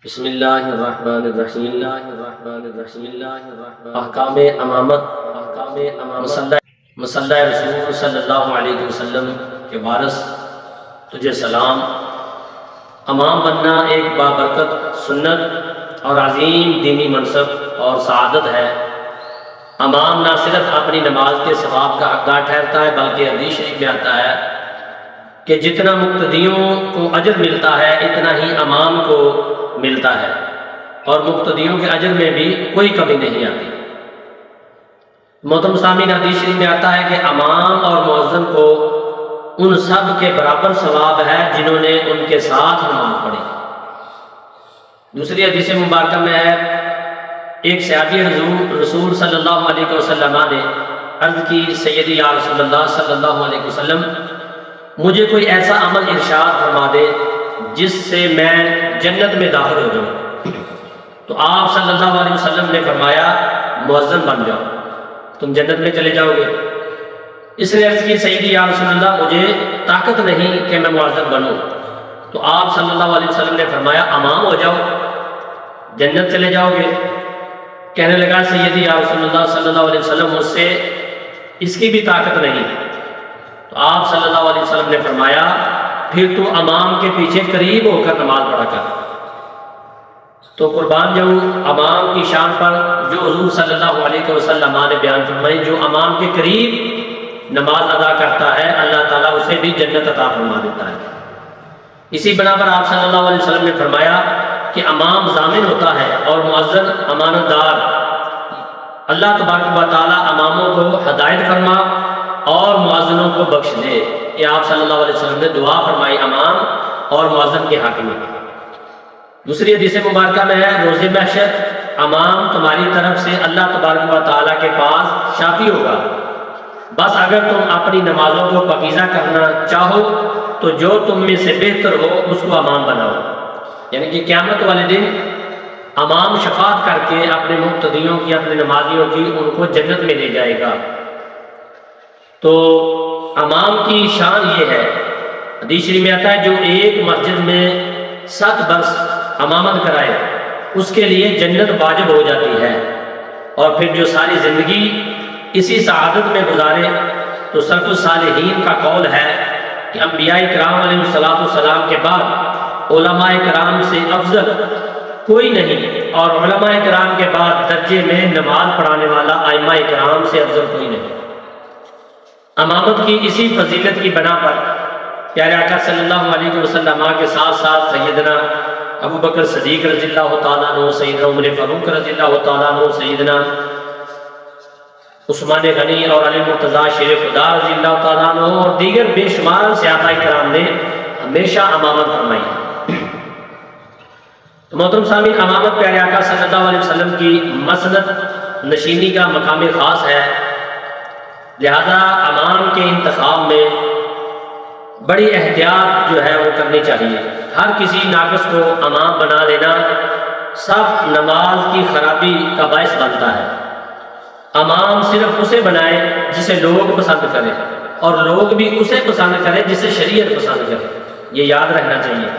بسم اللہ الرحمن الرحیم۔ احکام امامت مصلی رسول صلی اللہ علیہ وسلم کے وارث، تجھے سلام۔ امام بننا ایک بابرکت سنت اور عظیم دینی منصب اور سعادت ہے۔ امام نہ صرف اپنی نماز کے ثواب کا حقدار ٹھہرتا ہے بلکہ حدیث شریف میں آتا ہے کہ جتنا مقتدیوں کو اجر ملتا ہے اتنا ہی امام کو ملتا ہے، اور مقتدیوں کے اجر میں بھی کوئی کمی نہیں آتی۔ محترم سامعین، حدیث شریف میں آتا ہے کہ امام اور مؤذن کو ان سب کے برابر ثواب ہے جنہوں نے ان کے ساتھ نماز پڑھی۔ دوسری حدیث مبارکہ میں ہے، ایک صحابی رسول صلی اللہ علیہ وسلم نے عرض کی، سیدی یا رسول اللہ صلی اللہ علیہ وسلم، مجھے کوئی ایسا عمل ارشاد فرما دے جس سے میں جنت میں داخل ہو جاؤں۔ تو آپ صلی اللہ علیہ وسلم نے فرمایا، مؤذن بن جاؤ، تم جنت میں چلے جاؤ گے۔ اس نے عرض کی، سیدی یا رسول اللہ، مجھے طاقت نہیں کہ میں مؤذن بنوں۔ تو آپ صلی اللہ علیہ وسلم نے فرمایا، امام ہو جاؤ، جنت چلے جاؤ گے۔ کہنے لگا، سیدی یا رسول اللہ صلی اللہ علیہ وسلم، مجھ سے اس کی بھی طاقت نہیں۔ تو آپ صلی اللہ علیہ وسلم نے فرمایا، پھر تو امام کے پیچھے قریب ہو کر نماز پڑھا کر۔ تو قربان جاؤں امام کی شان پر جو حضور صلی اللہ علیہ وسلم نے بیان فرمائی، جو امام کے قریب نماز ادا کرتا ہے اللہ تعالیٰ اسے بھی جنت عطا فرما دیتا ہے۔ اسی بنا پر آپ صلی اللہ علیہ وسلم نے فرمایا کہ امام ضامن ہوتا ہے اور مؤذن امانت دار۔ اللہ تبارک و تعالیٰ اماموں کو ہدایت فرما اور مؤذنوں کو بخش دے۔ یہ آپ صلی اللہ علیہ وسلم نے دعا فرمائی امام اور مؤذن کے حق میں۔ دوسری حدیث مبارکہ میں ہے، روز محشر امام تمہاری طرف سے اللہ تبارک و تعالیٰ کے پاس شافی ہوگا، بس اگر تم اپنی نمازوں کو پاکیزہ کرنا چاہو تو جو تم میں سے بہتر ہو اس کو امام بناؤ۔ یعنی کہ قیامت والے دن امام شفاعت کر کے اپنے مقتدیوں کی، اپنے نمازیوں کی، ان کو جنت میں لے جائے گا۔ تو امام کی شان یہ ہے، حدیث شریف میں آتا ہے، جو ایک مسجد میں 7 برس امامت کرائے اس کے لیے جنت واجب ہو جاتی ہے، اور پھر جو ساری زندگی اسی سعادت میں گزارے۔ تو سلف الصالحین کا قول ہے کہ انبیاء کرام علیہ السلام کے بعد علماء کرام سے افضل کوئی نہیں، اور علماء کرام کے بعد درجے میں نماز پڑھانے والا ائمہ کرام سے افضل کوئی نہیں۔ امامت کی اسی فضیلت کی بنا پر پیارے آقا صلی اللہ علیہ وسلم کے ساتھ ساتھ سیدنا ابو بکر صدیق رضی اللہ تعالیٰ عنہ، سیدنا عمر فاروق رضی اللہ تعالیٰ عنہ، سیدنا عثمان غنی اور علی مرتضیٰ شیر خدا رضی اللہ تعالیٰ عنہ اور دیگر بے شمار صحابہ کرام نے ہمیشہ امامت فرمائی۔ محترم سامعین، امامت پیارے آقا صلی اللہ علیہ وسلم کی مسند نشینی کا مقام خاص ہے، لہذا امام کے انتخاب میں بڑی احتیاط جو ہے وہ کرنی چاہیے۔ ہر کسی ناقص کو امام بنا لینا سب نماز کی خرابی کا باعث بنتا ہے۔ امام صرف اسے بنائے جسے لوگ پسند کریں، اور لوگ بھی اسے پسند کریں جسے شریعت پسند کرے، یہ یاد رکھنا چاہیے۔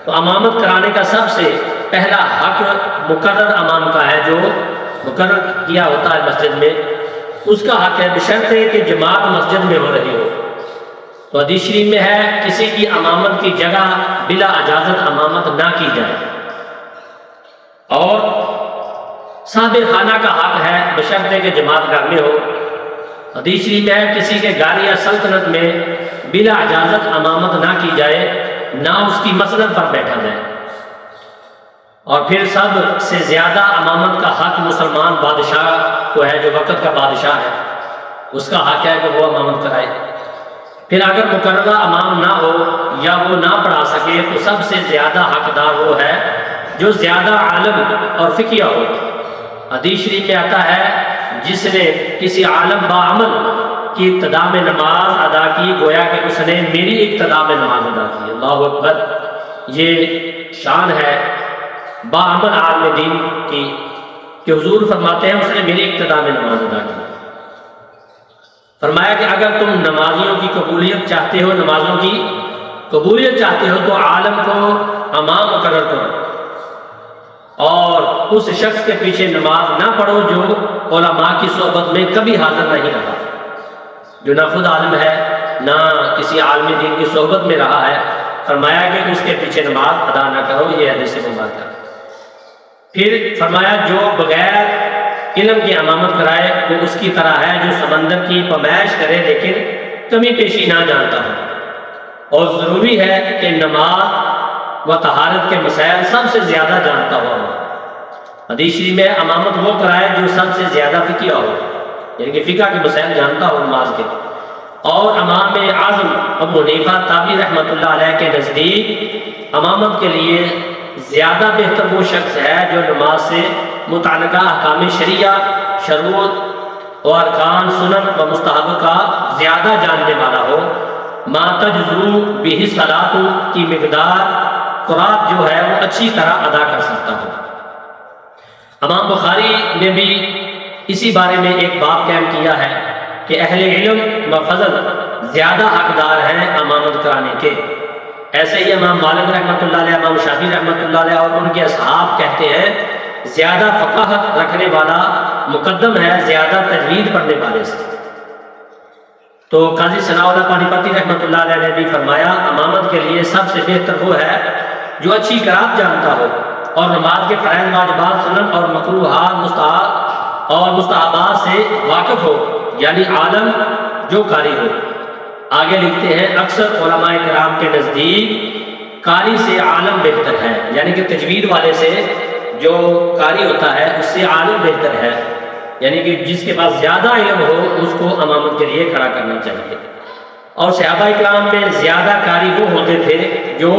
تو امامت کرانے کا سب سے پہلا حق مقرر امام کا ہے، جو مقرر کیا ہوتا ہے مسجد میں، اس کا حق ہے، بشرط کہ جماعت مسجد میں ہو رہی ہو۔ تو حدیث شریف میں ہے، کسی کی امامت کی جگہ بلا اجازت امامت نہ کی جائے، اور صاحب خانہ کا حق ہے بشرط کہ جماعت گھر میں ہو۔ حدیث شریف میں ہے، کسی کے گھر یا سلطنت میں بلا اجازت امامت نہ کی جائے، نہ اس کی مسند پر بیٹھا جائے۔ اور پھر سب سے زیادہ امامت کا حق مسلمان بادشاہ کو ہے، جو وقت کا بادشاہ ہے، اس کا حق ہے کہ وہ امامت کرائے۔ پھر اگر مقررہ امام نہ ہو یا وہ نہ پڑھا سکے تو سب سے زیادہ حقدار وہ ہے جو زیادہ عالم اور فقیہ ہو۔ حدیث شریف میں آتا ہے، جس نے کسی عالم باعمل کی ابتدا میں نماز ادا کی، گویا کہ اس نے میری ابتدا میں نماز ادا کی۔ اللہ اکبر! یہ شان ہے باعمل عالم دین کی کہ حضور فرماتے ہیں، اس نے میری ابتدا میں نماز ادا کی۔ فرمایا کہ اگر تم نمازیوں کی قبولیت چاہتے ہو، نمازوں کی قبولیت چاہتے ہو، تو عالم کو امام مقرر کرو، اس شخص کے پیچھے نماز نہ پڑھو جو علماء کی صحبت میں کبھی حاضر نہیں رہا، جو نہ خود عالم ہے نہ کسی عالم دین کی صحبت میں رہا ہے۔ فرمایا کہ اس کے پیچھے نماز ادا نہ کرو، یہ حدیث مبارکہ۔ پھر فرمایا جو بغیر علم کی امامت کرائے وہ اس کی طرح ہے جو سمندر کی پیمائش کرے لیکن کمی پیشی نہ جانتا ہو، اور ضروری ہے کہ نماز و طہارت کے مسائل سب سے زیادہ جانتا ہو۔ حدیث شریف میں امامت وہ کرائے جو سب سے زیادہ فقیہ ہو، یعنی کہ فقہ کے مسائل جانتا ہو نماز کے۔ اور امام اعظم ابو حنیفہ طبری رحمۃ اللہ علیہ کے نزدیک امامت کے لیے زیادہ بہتر وہ شخص ہے جو نماز سے متعلقہ احکام شریعہ، شروط اور ارکان، سنن و مستحب کا زیادہ جاننے والا ہو۔ ما تجزو بہ الصلاۃ کی مقدار قرات جو ہے وہ اچھی طرح ادا کر سکتا ہو۔ امام بخاری نے بھی اسی بارے میں ایک باب قائم کیا ہے کہ اہل علم و فضل زیادہ حقدار ہیں امامت کرانے کے۔ ایسے ہی امام مالک رحمۃ اللہ علیہ، امام شافعی رحمۃ اللہ علیہ اور ان کے اصحاب کہتے ہیں زیادہ فقاہت رکھنے والا مقدم ہے زیادہ تجوید پڑھنے والے سے۔ تو قاضی ثناء اللہ پانی پتی رحمۃ اللہ علیہ نے بھی فرمایا امامت کے لیے سب سے بہتر وہ ہے جو اچھی قرات جانتا ہو اور نماز کے فرائض، واجبات، سنن اور مکروہات، مستحب اور مستحبات سے واقف ہو، یعنی عالم جو قاری ہو۔ آگے لکھتے ہیں اکثر علماء کرام کے نزدیک قاری سے عالم بہتر ہے، یعنی کہ تجوید والے سے جو قاری ہوتا ہے اس سے عالم بہتر ہے، یعنی کہ جس کے پاس زیادہ علم ہو اس کو امامت کے لیے کھڑا کرنا چاہیے۔ اور صحابہ کرام میں زیادہ قاری وہ ہوتے تھے جو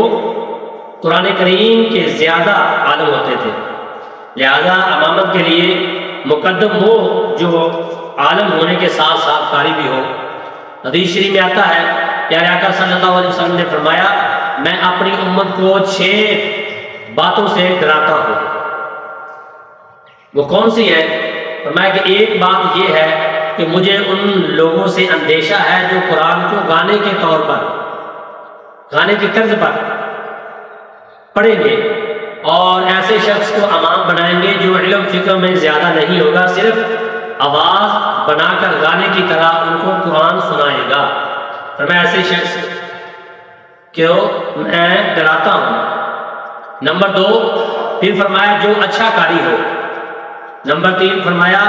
قرآن کریم کے زیادہ عالم ہوتے تھے، لہذا امامت کے لیے مقدم وہ جو عالم ہونے کے ساتھ ساتھ قاری بھی ہو۔ حدیث شریف میں آتا ہے پیارے آقا صلی اللہ علیہ وسلم نے فرمایا میں اپنی امت کو 6 باتوں سے ڈراتا ہوں۔ وہ کون سی ہے؟ فرمایا کہ ایک بات یہ ہے کہ مجھے ان لوگوں سے اندیشہ ہے جو قرآن کو گانے کے طور پر، گانے کی طرز پر پڑھیں گے اور ایسے شخص کو امام بنائیں گے جو علم فقہ میں زیادہ نہیں ہوگا، صرف آواز بنا کر گانے کی طرح ان کو قرآن سنائے گا۔ فرمایا ایسے شخص کو میں ڈراتا ہوں۔ نمبر 2 پھر فرمایا جو اچھا قاری ہو۔ نمبر 3 فرمایا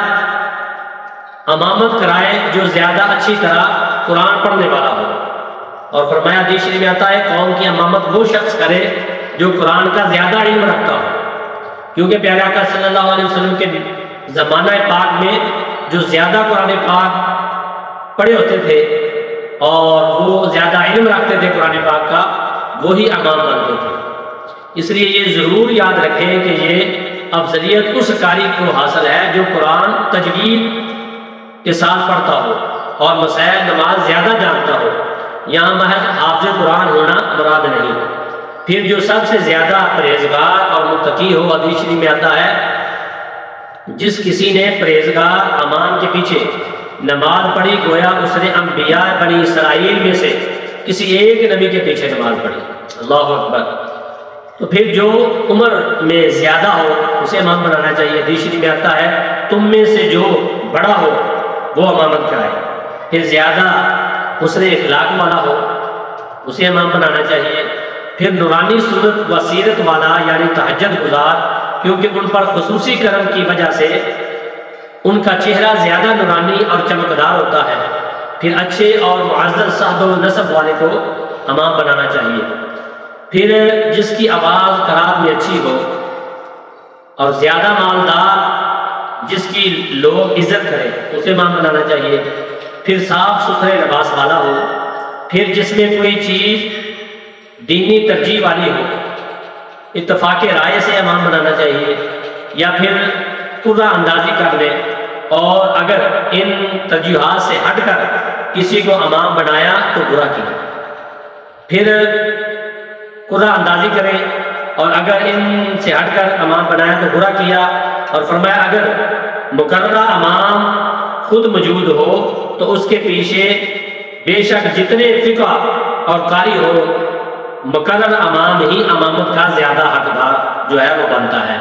امامت کرائے جو زیادہ اچھی طرح قرآن پڑھنے والا ہو۔ اور فرمایا حدیث شریف میں آتا ہے قوم کی امامت وہ شخص کرے جو قرآن کا زیادہ علم رکھتا ہو، کیونکہ پیارے آقا صلی اللہ علیہ وسلم کے زمانہ پاک میں جو زیادہ قرآن پاک پڑھے ہوتے تھے اور وہ زیادہ علم رکھتے تھے قرآن پاک کا، وہی امام بنتے تھے۔ اس لیے یہ ضرور یاد رکھیں کہ یہ افضلیت اس قاری کو حاصل ہے جو قرآن تجوید کے ساتھ پڑھتا ہو اور مسائل نماز زیادہ جانتا ہو، یہاں محض حافظ قرآن ہونا مراد نہیں۔ پھر جو سب سے زیادہ پرہیزگار اور متقی ہو، حدیث شریف میں آتا ہے جس کسی نے پرہیزگار امام کے پیچھے نماز پڑھی گویا اس نے انبیاء بنی اسرائیل میں سے کسی ایک نبی کے پیچھے نماز پڑھی۔ اللہ اکبر۔ تو پھر جو عمر میں زیادہ ہو اسے امام بنانا چاہیے۔ حدیث شریف میں آتا ہے تم میں سے جو بڑا ہو وہ امامت کرائے۔ پھر زیادہ حسن اخلاق والا ہو اسے امام بنانا چاہیے۔ پھر نورانی صورت و سیرت والا یعنی تہجد گزار، کیونکہ ان پر خصوصی کرم کی وجہ سے ان کا چہرہ زیادہ نورانی اور چمکدار ہوتا ہے۔ پھر اچھے اور معزز صحب و نسب والے کو امام بنانا چاہیے۔ پھر جس کی آواز قرات میں اچھی ہو اور زیادہ مالدار جس کی لوگ عزت کریں اسے امام بنانا چاہیے۔ پھر صاف ستھرے لباس والا ہو۔ پھر جس میں کوئی چیز دینی ترجیح والی ہو، اتفاق رائے سے امام بنانا چاہیے، یا پھر قرہ اندازی کر لے اور اگر ان ترجیحات سے ہٹ کر کسی کو امام بنایا تو برا کیا۔ پھر قرہ اندازی کرے اور اگر ان سے ہٹ کر امام بنایا تو برا کیا۔ اور فرمایا اگر مقررہ امام خود موجود ہو تو اس کے پیچھے بے شک جتنے فقہ اور قاری ہو مقرر امام ہی امامت کا زیادہ حقدار جو ہے وہ بنتا ہے۔